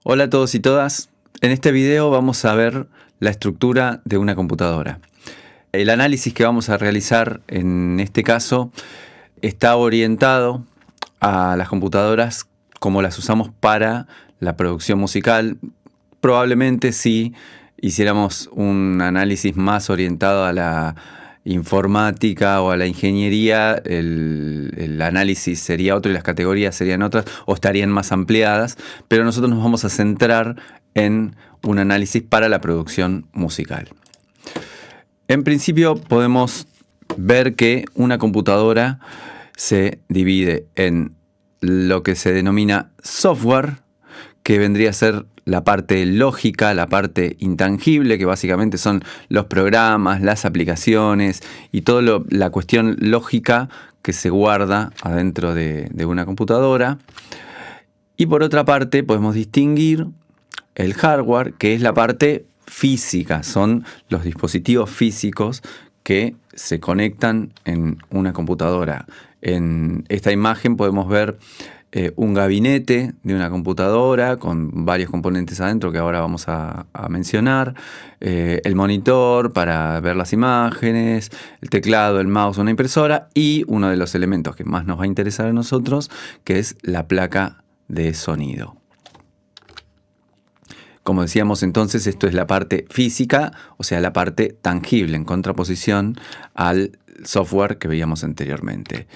Hola a todos y todas. En este video vamos a ver la estructura de una computadora. El análisis que vamos a realizar en este caso está orientado a las computadoras como las usamos para la producción musical. Probablemente si hiciéramos un análisis más orientado a la informática o a la ingeniería, el análisis sería otro y las categorías serían otras o estarían más ampliadas, pero nosotros nos vamos a centrar en un análisis para la producción musical. En principio podemos ver que una computadora se divide en lo que se denomina software, que vendría a ser la parte lógica, la parte intangible, que básicamente son los programas, las aplicaciones y toda la cuestión lógica que se guarda adentro de una computadora. Y por otra parte podemos distinguir el hardware, que es la parte física, son los dispositivos físicos que se conectan en una computadora. En esta imagen podemos ver un gabinete de una computadora con varios componentes adentro que ahora vamos a mencionar, el monitor para ver las imágenes, el teclado, el mouse, una impresora y uno de los elementos que más nos va a interesar a nosotros, que es la placa de sonido. Como decíamos entonces, esto es la parte física, o sea, la parte tangible en contraposición al software que veíamos anteriormente.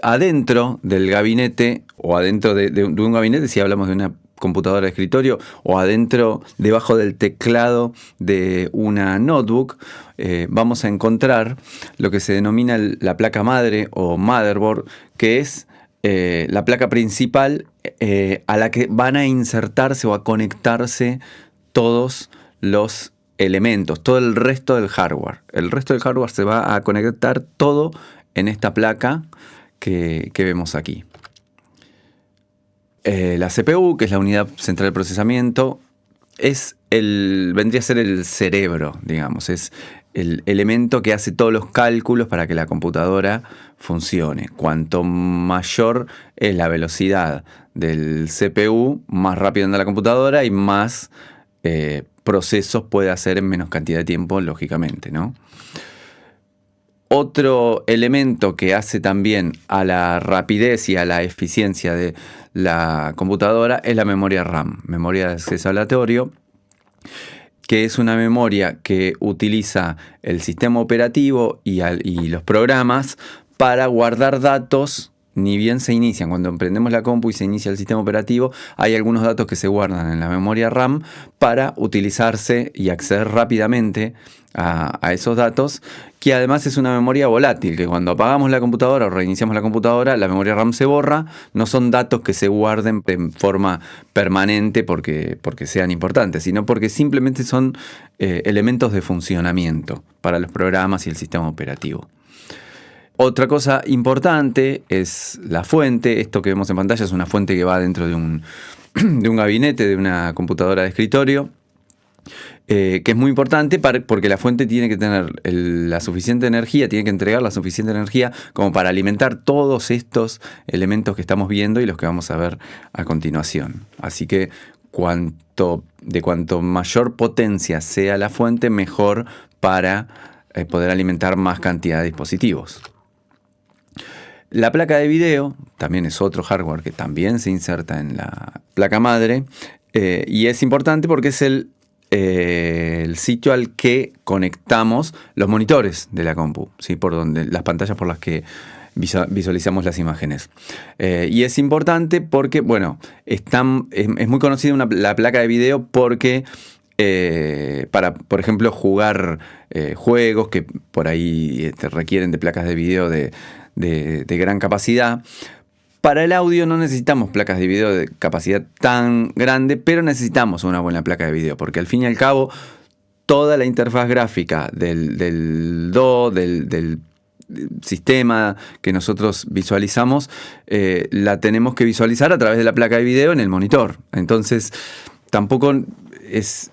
Adentro del gabinete o adentro de un gabinete, si hablamos de una computadora de escritorio, o adentro, debajo del teclado de una notebook, vamos a encontrar lo que se denomina la placa madre o motherboard, que es la placa principal a la que van a insertarse o a conectarse todos los elementos, todo el resto del hardware. El resto del hardware se va a conectar todo en esta placa que vemos aquí. La CPU, que es la unidad central de procesamiento, vendría a ser el cerebro, digamos, es el elemento que hace todos los cálculos para que la computadora funcione. Cuanto mayor es la velocidad del CPU, más rápido anda la computadora y más procesos puede hacer en menos cantidad de tiempo, lógicamente, ¿no? Otro elemento que hace también a la rapidez y a la eficiencia de la computadora es la memoria RAM, memoria de acceso aleatorio, que es una memoria que utiliza el sistema operativo y los programas para guardar datos. Ni bien se inician, cuando emprendemos la compu y se inicia el sistema operativo, hay algunos datos que se guardan en la memoria RAM para utilizarse y acceder rápidamente a esos datos, que además es una memoria volátil, que cuando apagamos la computadora o reiniciamos la computadora, la memoria RAM se borra. No son datos que se guarden en forma permanente porque sean importantes, sino porque simplemente son elementos de funcionamiento para los programas y el sistema operativo. Otra cosa importante es la fuente. Esto que vemos en pantalla es una fuente que va dentro de un gabinete, de una computadora de escritorio, que es muy importante porque la fuente tiene que tener la suficiente energía, tiene que entregar la suficiente energía como para alimentar todos estos elementos que estamos viendo y los que vamos a ver a continuación. Así que cuanto mayor potencia sea la fuente, mejor para poder alimentar más cantidad de dispositivos. La placa de video también es otro hardware que también se inserta en la placa madre y es importante porque es el sitio al que conectamos los monitores de la compu, ¿sí? Por donde las pantallas por las que visualizamos las imágenes. Y es importante porque, bueno, es muy conocida la placa de video porque para, por ejemplo, jugar juegos que por ahí requieren de placas de video de gran capacidad. Para el audio no necesitamos placas de video de capacidad tan grande, pero necesitamos una buena placa de video, porque al fin y al cabo toda la interfaz gráfica del sistema que nosotros visualizamos, la tenemos que visualizar a través de la placa de video en el monitor. Entonces tampoco es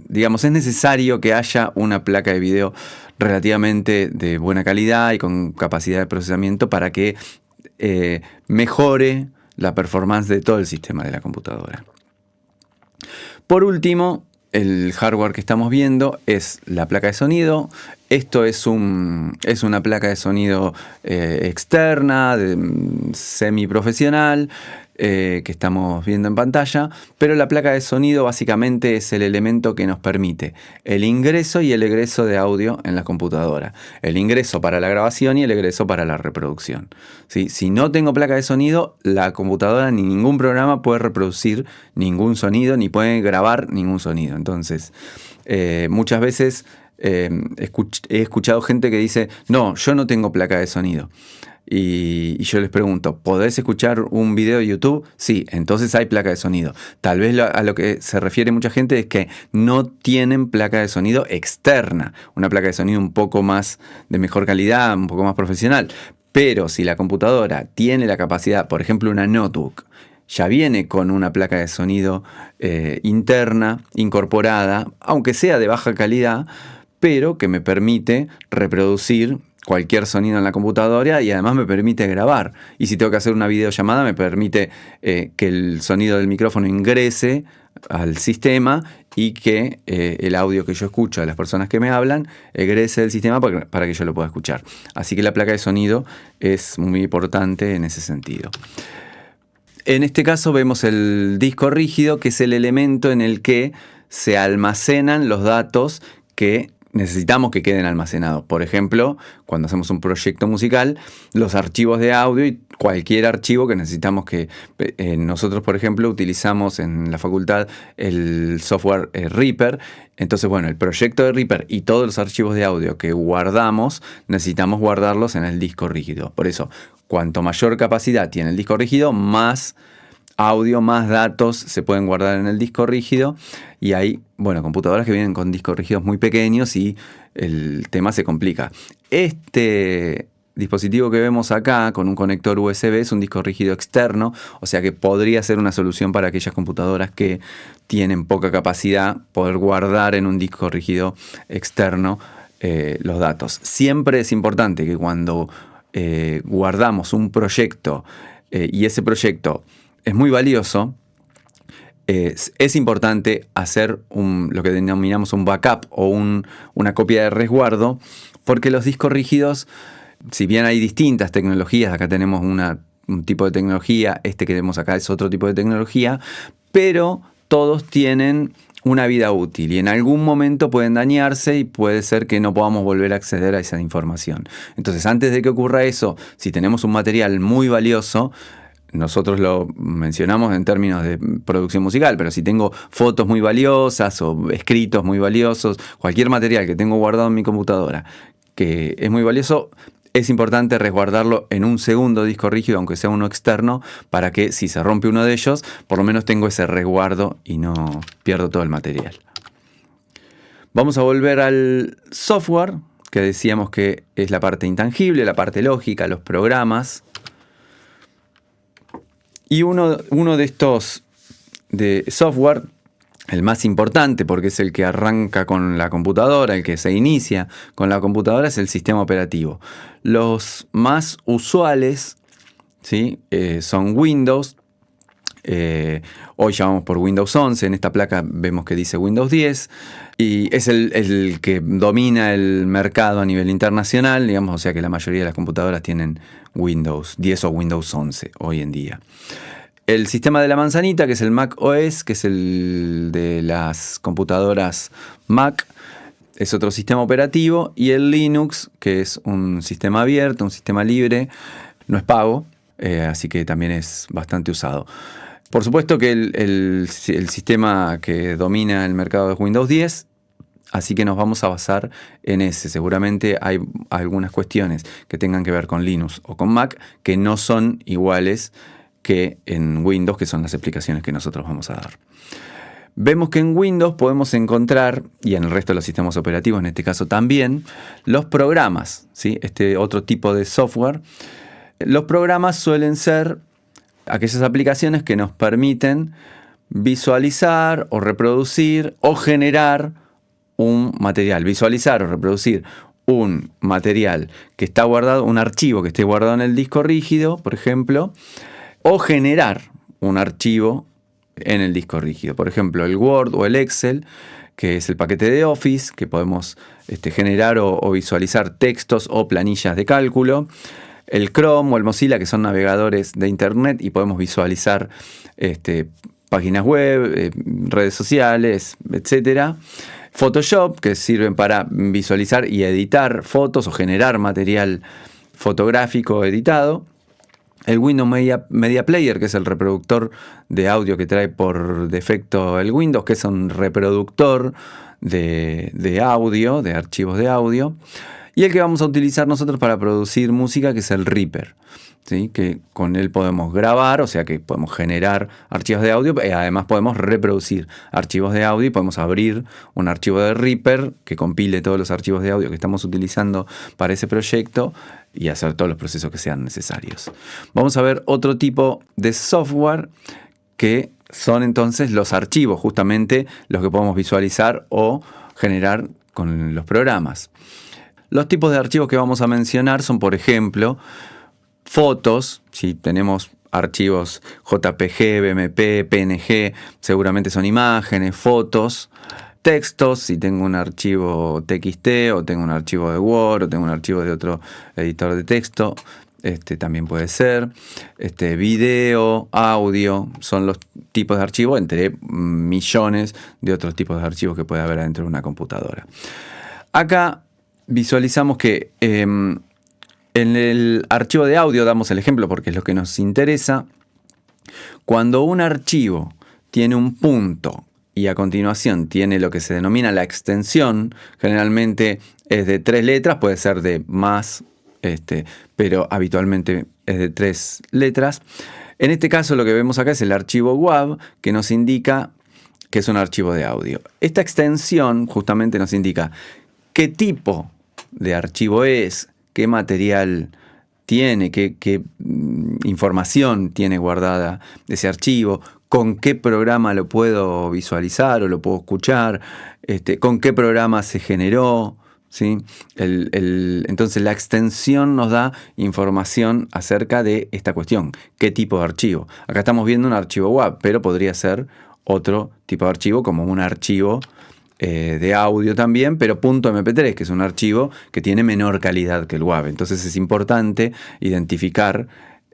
necesario que haya una placa de video relativamente de buena calidad y con capacidad de procesamiento para que mejore la performance de todo el sistema de la computadora. Por último, el hardware que estamos viendo es la placa de sonido. Esto es una placa de sonido externa, semiprofesional, que estamos viendo en pantalla, pero la placa de sonido básicamente es el elemento que nos permite el ingreso y el egreso de audio en la computadora. El ingreso para la grabación y el egreso para la reproducción. ¿Sí? Si no tengo placa de sonido, la computadora ni ningún programa puede reproducir ningún sonido, ni puede grabar ningún sonido. Entonces, muchas veces he escuchado gente que dice, no, yo no tengo placa de sonido. Y yo les pregunto, ¿podés escuchar un video de YouTube? Sí, entonces hay placa de sonido. Tal vez a lo que se refiere mucha gente es que no tienen placa de sonido externa, una placa de sonido un poco más de mejor calidad, un poco más profesional. Pero si la computadora tiene la capacidad, por ejemplo una notebook, ya viene con una placa de sonido interna, incorporada, aunque sea de baja calidad, pero que me permite reproducir cualquier sonido en la computadora y además me permite grabar. Y si tengo que hacer una videollamada, me permite que el sonido del micrófono ingrese al sistema y que el audio que yo escucho de las personas que me hablan egrese del sistema para que yo lo pueda escuchar. Así que la placa de sonido es muy importante en ese sentido. En este caso vemos el disco rígido, que es el elemento en el que se almacenan los datos que necesitamos que queden almacenados. Por ejemplo, cuando hacemos un proyecto musical, los archivos de audio y cualquier archivo que necesitamos que... nosotros, por ejemplo, utilizamos en la facultad el software Reaper. Entonces, bueno, el proyecto de Reaper y todos los archivos de audio que guardamos, necesitamos guardarlos en el disco rígido. Por eso, cuanto mayor capacidad tiene el disco rígido, más audio, más datos se pueden guardar en el disco rígido. Y hay, bueno, computadoras que vienen con discos rígidos muy pequeños y el tema se complica. Este dispositivo que vemos acá con un conector USB es un disco rígido externo, o sea que podría ser una solución para aquellas computadoras que tienen poca capacidad poder guardar en un disco rígido externo los datos. Siempre es importante que cuando guardamos un proyecto y ese proyecto es muy valioso, es importante hacer lo que denominamos un backup o una copia de resguardo, porque los discos rígidos, si bien hay distintas tecnologías, acá tenemos un tipo de tecnología, este que vemos acá es otro tipo de tecnología, pero todos tienen una vida útil y en algún momento pueden dañarse y puede ser que no podamos volver a acceder a esa información. Entonces, antes de que ocurra eso, si tenemos un material muy valioso, nosotros lo mencionamos en términos de producción musical, pero si tengo fotos muy valiosas o escritos muy valiosos, cualquier material que tengo guardado en mi computadora que es muy valioso, es importante resguardarlo en un segundo disco rígido, aunque sea uno externo, para que si se rompe uno de ellos, por lo menos tengo ese resguardo y no pierdo todo el material. Vamos a volver al software, que decíamos que es la parte intangible, la parte lógica, los programas. Y uno de estos de software, el más importante porque es el que arranca con la computadora, el que se inicia con la computadora, es el sistema operativo. Los más usuales, ¿sí? Son Windows. Hoy ya vamos por Windows 11, en esta placa vemos que dice Windows 10 y es el que domina el mercado a nivel internacional, digamos, o sea que la mayoría de las computadoras tienen Windows 10 o Windows 11 hoy en día. El sistema de la manzanita, que es el Mac OS, que es el de las computadoras Mac, es otro sistema operativo, y el Linux, que es un sistema abierto, un sistema libre, no es pago, así que también es bastante usado. Por supuesto que el sistema que domina el mercado es Windows 10, así que nos vamos a basar en ese. Seguramente hay algunas cuestiones que tengan que ver con Linux o con Mac que no son iguales que en Windows, que son las explicaciones que nosotros vamos a dar. Vemos que en Windows podemos encontrar, y en el resto de los sistemas operativos, en este caso también, los programas, ¿sí? Este otro tipo de software. Los programas suelen ser aquellas aplicaciones que nos permiten visualizar o reproducir o generar un material. Visualizar o reproducir un material que está guardado, un archivo que esté guardado en el disco rígido, por ejemplo, o generar un archivo en el disco rígido. Por ejemplo, el Word o el Excel, que es el paquete de Office, que podemos generar o visualizar textos o planillas de cálculo. El Chrome o el Mozilla, que son navegadores de Internet y podemos visualizar páginas web, redes sociales, etc. Photoshop, que sirven para visualizar y editar fotos o generar material fotográfico editado. El Windows Media Player, que es el reproductor de audio que trae por defecto el Windows, que es un reproductor de audio, de archivos de audio. Y el que vamos a utilizar nosotros para producir música, que es el Reaper, ¿sí? Que con él podemos grabar, o sea que podemos generar archivos de audio y además podemos reproducir archivos de audio y podemos abrir un archivo de Reaper que compile todos los archivos de audio que estamos utilizando para ese proyecto y hacer todos los procesos que sean necesarios. Vamos a ver otro tipo de software que son entonces los archivos, justamente los que podemos visualizar o generar con los programas. Los tipos de archivos que vamos a mencionar son, por ejemplo, fotos. Si tenemos archivos JPG, BMP, PNG, seguramente son imágenes, fotos. Textos, si tengo un archivo TXT o tengo un archivo de Word o tengo un archivo de otro editor de texto, también puede ser. Video, audio, son los tipos de archivos entre millones de otros tipos de archivos que puede haber adentro de una computadora. Acá visualizamos que en el archivo de audio, damos el ejemplo porque es lo que nos interesa, cuando un archivo tiene un punto y a continuación tiene lo que se denomina la extensión, generalmente es de 3 letras, puede ser de más, pero habitualmente es de 3 letras. En este caso lo que vemos acá es el archivo WAV, que nos indica que es un archivo de audio. Esta extensión justamente nos indica qué tipo de archivo es, qué material tiene, qué información tiene guardada ese archivo, con qué programa lo puedo visualizar o lo puedo escuchar, con qué programa se generó, ¿sí? Entonces la extensión nos da información acerca de esta cuestión, qué tipo de archivo. Acá estamos viendo un archivo WAV, pero podría ser otro tipo de archivo como un archivo de audio también, pero .mp3, que es un archivo que tiene menor calidad que el WAV. Entonces es importante identificar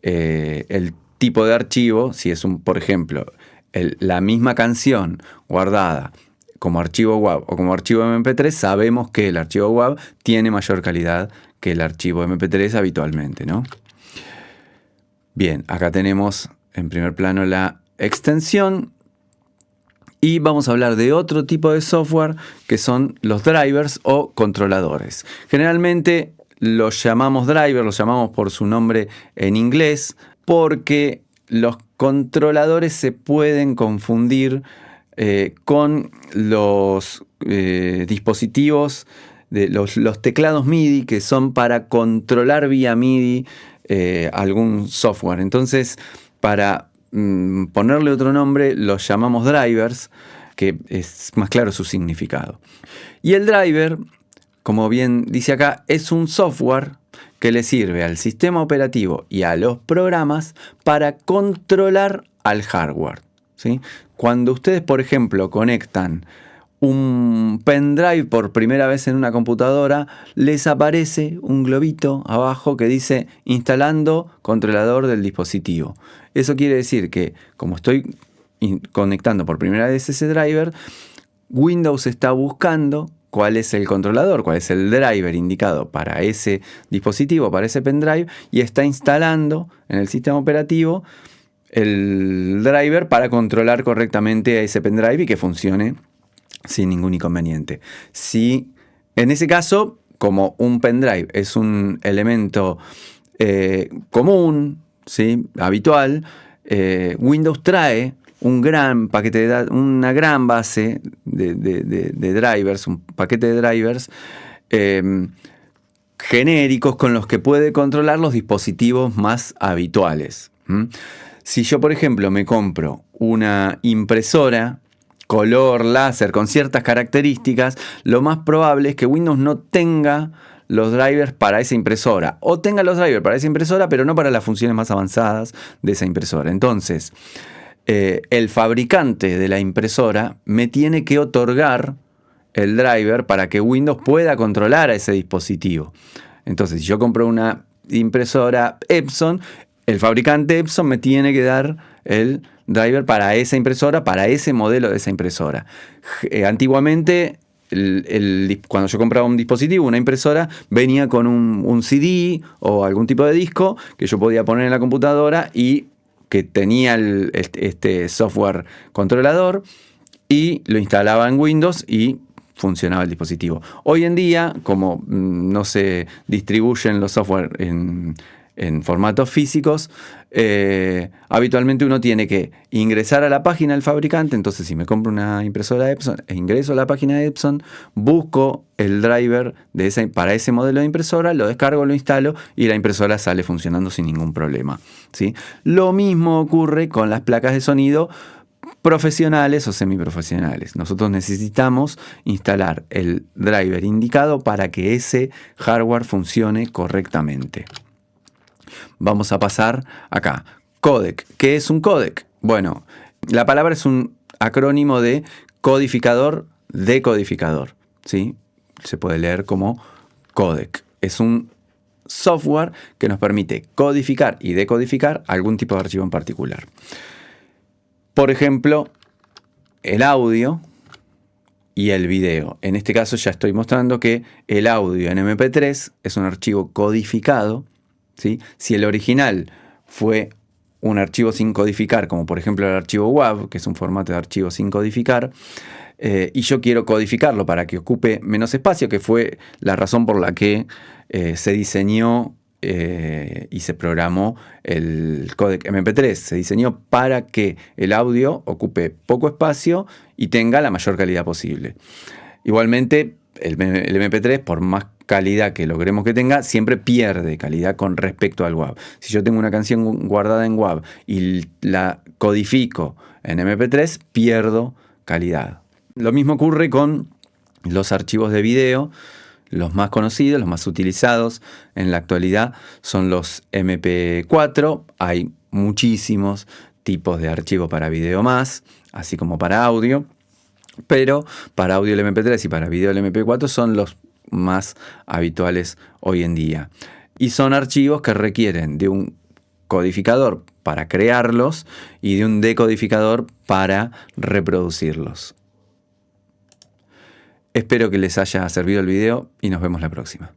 el tipo de archivo, si es por ejemplo, la misma canción guardada como archivo WAV o como archivo MP3, sabemos que el archivo WAV tiene mayor calidad que el archivo MP3 habitualmente, ¿no? Bien, acá tenemos en primer plano la extensión. Y vamos a hablar de otro tipo de software que son los drivers o controladores. Generalmente los llamamos drivers, los llamamos por su nombre en inglés, porque los controladores se pueden confundir con los dispositivos, los teclados MIDI, que son para controlar vía MIDI algún software. Entonces, para ponerle otro nombre, los llamamos drivers, que es más claro su significado. Y el driver, como bien dice acá, es un software que le sirve al sistema operativo y a los programas para controlar al hardware, ¿sí? Cuando ustedes, por ejemplo, conectan un pendrive por primera vez en una computadora, les aparece un globito abajo que dice instalando controlador del dispositivo. Eso quiere decir que, como estoy conectando por primera vez ese driver, Windows está buscando cuál es el controlador, cuál es el driver indicado para ese dispositivo, para ese pendrive, y está instalando en el sistema operativo el driver para controlar correctamente a ese pendrive y que funcione sin ningún inconveniente. Si en ese caso, como un pendrive es un elemento común, ¿sí? Habitual, Windows trae un gran paquete una gran base de drivers, un paquete de drivers genéricos con los que puede controlar los dispositivos más habituales. Si yo, por ejemplo, me compro una impresora color láser con ciertas características, lo más probable es que Windows no tenga los drivers para esa impresora, o tenga los drivers para esa impresora, pero no para las funciones más avanzadas de esa impresora. Entonces, el fabricante de la impresora me tiene que otorgar el driver para que Windows pueda controlar a ese dispositivo. Entonces, si yo compro una impresora Epson, el fabricante Epson me tiene que dar el driver para esa impresora, para ese modelo de esa impresora. Antiguamente, cuando yo compraba un dispositivo, una impresora, venía con un CD o algún tipo de disco que yo podía poner en la computadora y que tenía este software controlador, y lo instalaba en Windows y funcionaba el dispositivo. Hoy en día, como no se distribuyen los software en formatos físicos, habitualmente uno tiene que ingresar a la página del fabricante. Entonces, si me compro una impresora Epson, ingreso a la página de Epson, busco el driver para ese modelo de impresora, lo descargo, lo instalo y la impresora sale funcionando sin ningún problema, ¿sí? Lo mismo ocurre con las placas de sonido profesionales o semiprofesionales. Nosotros necesitamos instalar el driver indicado para que ese hardware funcione correctamente. Vamos a pasar acá. Codec. ¿Qué es un codec? Bueno, la palabra es un acrónimo de codificador, decodificador, ¿sí? Se puede leer como codec. Es un software que nos permite codificar y decodificar algún tipo de archivo en particular. Por ejemplo, el audio y el video. En este caso ya estoy mostrando que el audio en MP3 es un archivo codificado, ¿sí? Si el original fue un archivo sin codificar, como por ejemplo el archivo WAV, que es un formato de archivo sin codificar, y yo quiero codificarlo para que ocupe menos espacio, que fue la razón por la que se diseñó y se programó el códec MP3. Se diseñó para que el audio ocupe poco espacio y tenga la mayor calidad posible. Igualmente, el MP3, por más calidad que logremos que tenga, siempre pierde calidad con respecto al WAV. Si yo tengo una canción guardada en WAV y la codifico en MP3, pierdo calidad. Lo mismo ocurre con los archivos de video. Los más conocidos, los más utilizados en la actualidad son los MP4. Hay muchísimos tipos de archivos para video más, así como para audio. Pero para audio el MP3 y para video el MP4 son los más habituales hoy en día. Y son archivos que requieren de un codificador para crearlos y de un decodificador para reproducirlos. Espero que les haya servido el video y nos vemos la próxima.